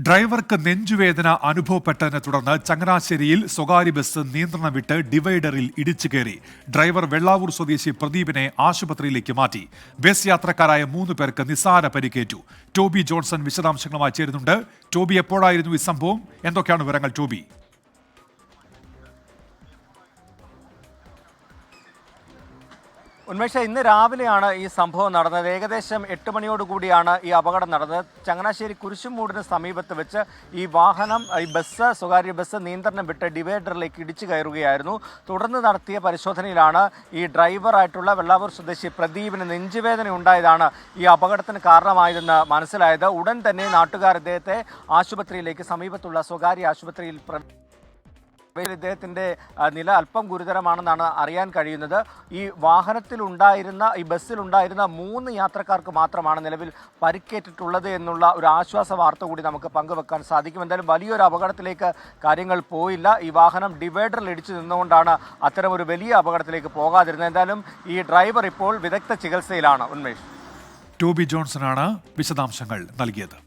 ഡ്രൈവർക്ക് നെഞ്ചുവേദന അനുഭവപ്പെട്ടതിനെ തുടർന്ന് ചങ്ങനാശ്ശേരിയിൽ സ്വകാര്യ ബസ് നിയന്ത്രണം വിട്ട് ഡിവൈഡറിൽ ഇടിച്ചു കയറി. ഡ്രൈവർ വെള്ളാവൂർ സ്വദേശി പ്രദീപിനെ ആശുപത്രിയിലേക്ക് മാറ്റി. ബസ് യാത്രക്കാരായ 3 പേർക്ക് നിസ്സാര പരിക്കേറ്റു. ടോബി ജോൺസൺ വിശദാംശങ്ങളുമായി ചേരുന്നുണ്ട്. ടോബി, എപ്പോഴായിരുന്നു ഈ സംഭവം? എന്തൊക്കെയാണ് വിവരങ്ങൾ, ടോബി? ഉന്മേഷ, ഇന്ന് രാവിലെയാണ് ഈ സംഭവം നടന്നത്. ഏകദേശം 8 മണിയോടുകൂടിയാണ് ഈ അപകടം നടന്നത്. ചങ്ങനാശ്ശേരി കുരിശുമൂടിന് സമീപത്ത് വെച്ച് ഈ സ്വകാര്യ ബസ് നിയന്ത്രണം വിട്ട് ഡിവൈഡറിലേക്ക് ഇടിച്ചു കയറുകയായിരുന്നു. തുടർന്ന് നടത്തിയ പരിശോധനയിലാണ് ഈ ഡ്രൈവറായിട്ടുള്ള വെള്ളാവൂർ സ്വദേശി പ്രദീപിന് നെഞ്ചുവേദന ഉണ്ടായതാണ് ഈ അപകടത്തിന് കാരണമായതെന്ന് മനസ്സിലായത്. ഉടൻ തന്നെ നാട്ടുകാർ ഇദ്ദേഹത്തെ ആശുപത്രിയിലേക്ക്, സമീപത്തുള്ള സ്വകാര്യ ആശുപത്രിയിൽ ഇദ്ദേഹത്തിൻ്റെ നില അല്പം ഗുരുതരമാണെന്നാണ് അറിയാൻ കഴിയുന്നത്. ഈ ബസ്സിലുണ്ടായിരുന്ന 3 യാത്രക്കാർക്ക് മാത്രമാണ് നിലവിൽ പരിക്കേറ്റിട്ടുള്ളത് എന്നുള്ള ഒരു ആശ്വാസ വാർത്ത കൂടി നമുക്ക് പങ്കുവെക്കാൻ സാധിക്കും. എന്തായാലും വലിയൊരു അപകടത്തിലേക്ക് കാര്യങ്ങൾ പോയില്ല. ഈ വാഹനം ഡിവൈഡറിൽ ഇടിച്ചു നിന്നുകൊണ്ടാണ് അത്തരമൊരു വലിയ അപകടത്തിലേക്ക് പോകാതിരുന്നത്. എന്തായാലും ഈ ഡ്രൈവർ ഇപ്പോൾ വിദഗ്ധ ചികിത്സയിലാണ്. ഉന്മേഷ്, ടോബി ജോൺസണാണ് വിശദാംശങ്ങൾ നൽകിയത്.